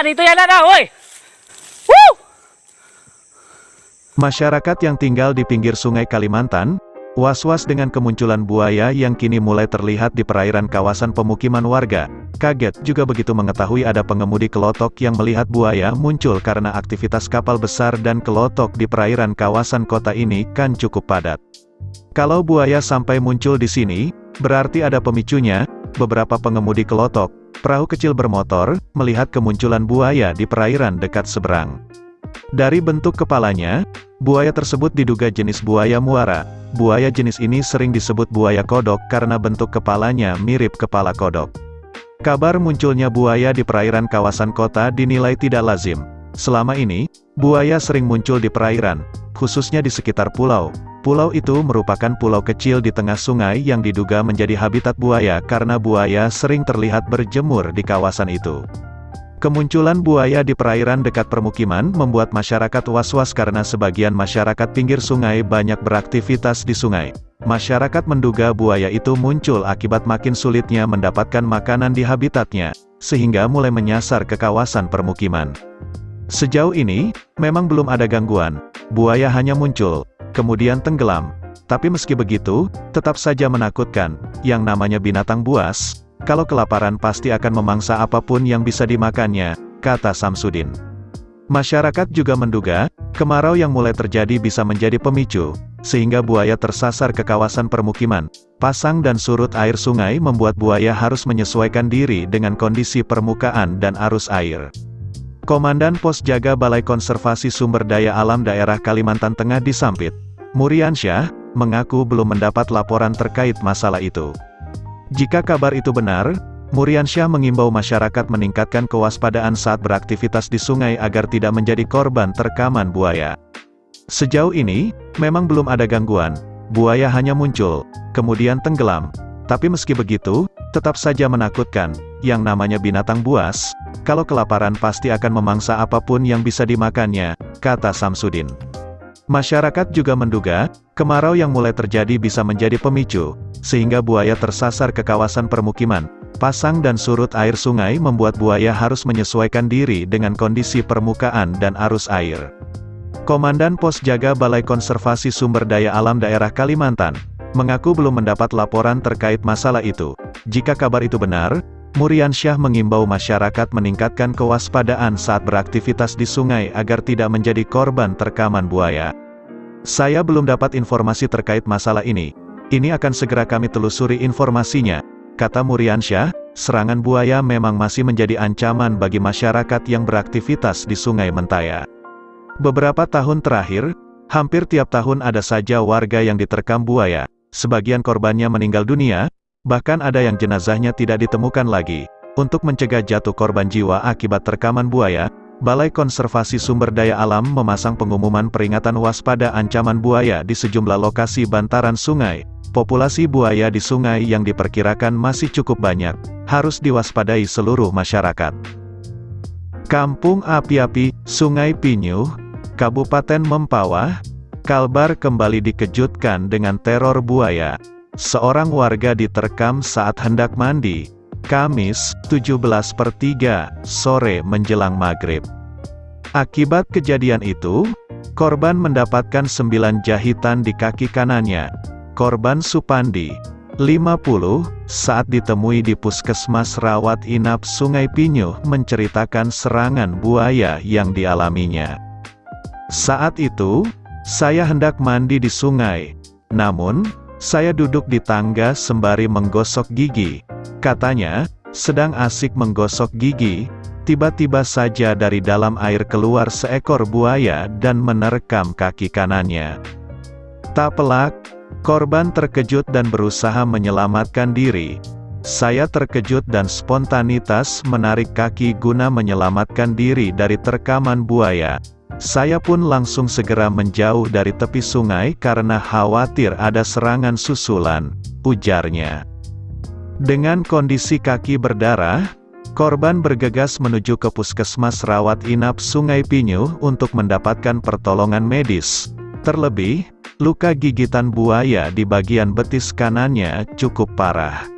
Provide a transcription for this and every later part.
dito yan na, woi. Woo! Masyarakat yang tinggal di pinggir Sungai Kalimantan, was-was dengan kemunculan buaya yang kini mulai terlihat di perairan kawasan pemukiman warga. Kaget juga begitu mengetahui ada pengemudi kelotok yang melihat buaya muncul karena aktivitas kapal besar dan kelotok di perairan kawasan kota ini kan cukup padat. Kalau buaya sampai muncul di sini, berarti ada pemicunya. Beberapa pengemudi kelotok, perahu kecil bermotor, melihat kemunculan buaya di perairan dekat seberang. Dari bentuk kepalanya, buaya tersebut diduga jenis buaya muara. Buaya jenis ini sering disebut buaya kodok karena bentuk kepalanya mirip kepala kodok. Kabar munculnya buaya di perairan kawasan kota dinilai tidak lazim. Selama ini, buaya sering muncul di perairan, khususnya di sekitar pulau. Pulau itu merupakan pulau kecil di tengah sungai yang diduga menjadi habitat buaya karena buaya sering terlihat berjemur di kawasan itu. Kemunculan buaya di perairan dekat permukiman membuat masyarakat was-was karena sebagian masyarakat pinggir sungai banyak beraktivitas di sungai. Masyarakat menduga buaya itu muncul akibat makin sulitnya mendapatkan makanan di habitatnya, sehingga mulai menyasar ke kawasan permukiman. Sejauh ini, memang belum ada gangguan, buaya hanya muncul, kemudian tenggelam. Tapi meski begitu, tetap saja menakutkan, yang namanya binatang buas, kalau kelaparan pasti akan memangsa apapun yang bisa dimakannya, kata Samsudin. Masyarakat juga menduga, kemarau yang mulai terjadi bisa menjadi pemicu, sehingga buaya tersasar ke kawasan permukiman. Pasang dan surut air sungai membuat buaya harus menyesuaikan diri dengan kondisi permukaan dan arus air. Komandan Pos Jaga Balai Konservasi Sumber Daya Alam Daerah Kalimantan Tengah di Sampit, Muriansyah, mengaku belum mendapat laporan terkait masalah itu. Jika kabar itu benar, Muriansyah mengimbau masyarakat meningkatkan kewaspadaan saat beraktivitas di sungai agar tidak menjadi korban terkaman buaya. Sejauh ini, memang belum ada gangguan, buaya hanya muncul, kemudian tenggelam. Tapi meski begitu, tetap saja menakutkan, yang namanya binatang buas, kalau kelaparan pasti akan memangsa apapun yang bisa dimakannya, kata Samsudin. Masyarakat juga menduga, kemarau yang mulai terjadi bisa menjadi pemicu, sehingga buaya tersasar ke kawasan permukiman. Pasang dan surut air sungai membuat buaya harus menyesuaikan diri dengan kondisi permukaan dan arus air. Komandan Pos Jaga Balai Konservasi Sumber Daya Alam Daerah Kalimantan, mengaku belum mendapat laporan terkait masalah itu. Jika kabar itu benar, Muriansyah mengimbau masyarakat meningkatkan kewaspadaan saat beraktivitas di sungai agar tidak menjadi korban terkaman buaya. Saya belum dapat informasi terkait masalah ini. Ini akan segera kami telusuri informasinya, kata Muriansyah. Serangan buaya memang masih menjadi ancaman bagi masyarakat yang beraktivitas di Sungai Mentaya. Beberapa tahun terakhir, hampir tiap tahun ada saja warga yang diterkam buaya. Sebagian korbannya meninggal dunia, bahkan ada yang jenazahnya tidak ditemukan lagi. Untuk mencegah jatuh korban jiwa akibat terkaman buaya, Balai Konservasi Sumber Daya Alam memasang pengumuman peringatan waspada ancaman buaya di sejumlah lokasi bantaran sungai. Populasi buaya di sungai yang diperkirakan masih cukup banyak, harus diwaspadai seluruh masyarakat. Kampung Api-Api, Sungai Pinyuh, Kabupaten Mempawah, Kalbar kembali dikejutkan dengan teror buaya. Seorang warga diterkam saat hendak mandi, Kamis, 17/3, sore menjelang maghrib. Akibat kejadian itu, korban mendapatkan 9 jahitan di kaki kanannya. Korban Supandi, 50, saat ditemui di Puskesmas Rawat Inap Sungai Pinyuh menceritakan serangan buaya yang dialaminya. Saat itu, saya hendak mandi di sungai. Namun, saya duduk di tangga sembari menggosok gigi. Katanya, sedang asik menggosok gigi, tiba-tiba saja dari dalam air keluar seekor buaya dan menerkam kaki kanannya. Tak pelak, korban terkejut dan berusaha menyelamatkan diri. Saya terkejut dan spontanitas menarik kaki guna menyelamatkan diri dari terkaman buaya. Saya pun langsung segera menjauh dari tepi sungai karena khawatir ada serangan susulan, ujarnya. Dengan kondisi kaki berdarah, korban bergegas menuju ke Puskesmas Rawat Inap Sungai Pinyuh untuk mendapatkan pertolongan medis. Terlebih, luka gigitan buaya di bagian betis kanannya cukup parah.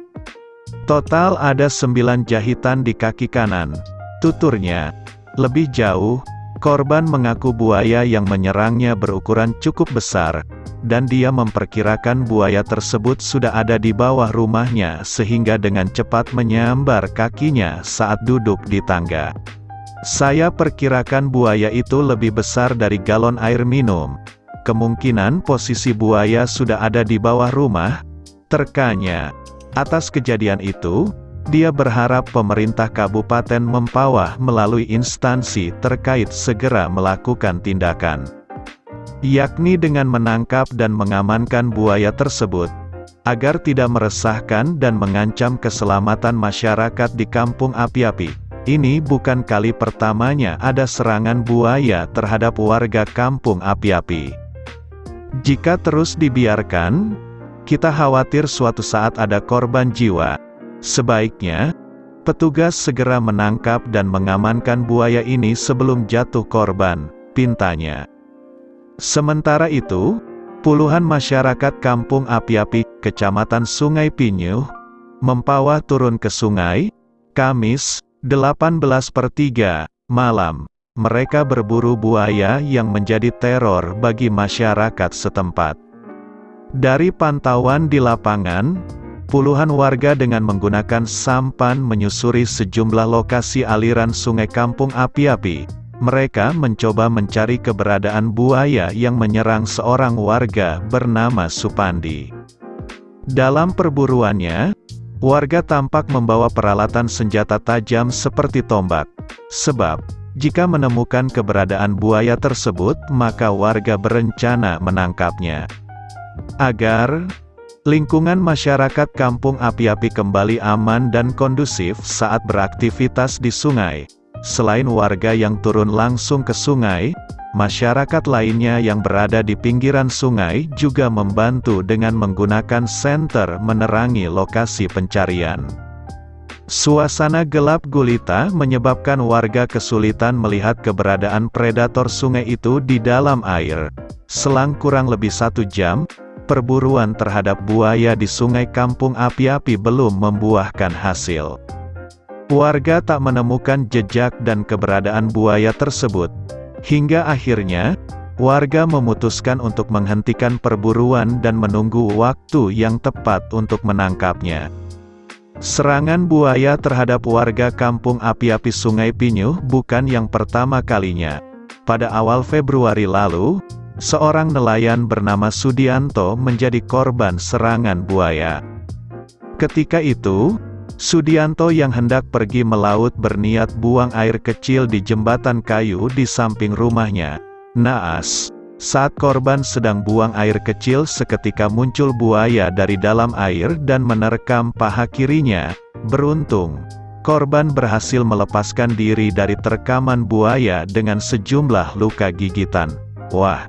Total ada 9 jahitan di kaki kanan. Tuturnya. Lebih jauh, korban mengaku buaya yang menyerangnya berukuran cukup besar, dan dia memperkirakan buaya tersebut sudah ada di bawah rumahnya sehingga dengan cepat menyambar kakinya saat duduk di tangga. Saya perkirakan buaya itu lebih besar dari galon air minum. Kemungkinan posisi buaya sudah ada di bawah rumah, terkanya. Atas kejadian itu, dia berharap pemerintah Kabupaten Mempawah melalui instansi terkait segera melakukan tindakan, yakni dengan menangkap dan mengamankan buaya tersebut, agar tidak meresahkan dan mengancam keselamatan masyarakat di Kampung Api-Api. Ini bukan kali pertamanya ada serangan buaya terhadap warga Kampung Api-Api. Jika terus dibiarkan, kita khawatir suatu saat ada korban jiwa. Sebaiknya, petugas segera menangkap dan mengamankan buaya ini sebelum jatuh korban, pintanya. Sementara itu, puluhan masyarakat Kampung Api-Api, Kecamatan Sungai Pinyuh, Mempawah turun ke sungai, Kamis, 18/3, malam. Mereka berburu buaya yang menjadi teror bagi masyarakat setempat. Dari pantauan di lapangan, puluhan warga dengan menggunakan sampan menyusuri sejumlah lokasi aliran sungai Kampung Api-Api. Mereka mencoba mencari keberadaan buaya yang menyerang seorang warga bernama Supandi. Dalam perburuannya, warga tampak membawa peralatan senjata tajam seperti tombak. Sebab, jika menemukan keberadaan buaya tersebut, maka warga berencana menangkapnya. Agar lingkungan masyarakat Kampung Api-Api kembali aman dan kondusif saat beraktivitas di sungai. Selain warga yang turun langsung ke sungai, masyarakat lainnya yang berada di pinggiran sungai juga membantu dengan menggunakan senter menerangi lokasi pencarian. Suasana gelap gulita menyebabkan warga kesulitan melihat keberadaan predator sungai itu di dalam air. Selang kurang lebih 1 jam, perburuan terhadap buaya di sungai Kampung Api-Api belum membuahkan hasil. Warga tak menemukan jejak dan keberadaan buaya tersebut. Hingga akhirnya, warga memutuskan untuk menghentikan perburuan dan menunggu waktu yang tepat untuk menangkapnya. Serangan buaya terhadap warga Kampung Api-Api Sungai Pinyuh bukan yang pertama kalinya. Pada awal Februari lalu, seorang nelayan bernama Sudianto menjadi korban serangan buaya. Ketika itu, Sudianto yang hendak pergi melaut berniat buang air kecil di jembatan kayu di samping rumahnya. Naas, saat korban sedang buang air kecil seketika muncul buaya dari dalam air dan menerkam paha kirinya. Beruntung, korban berhasil melepaskan diri dari terkaman buaya dengan sejumlah luka gigitan. Wah!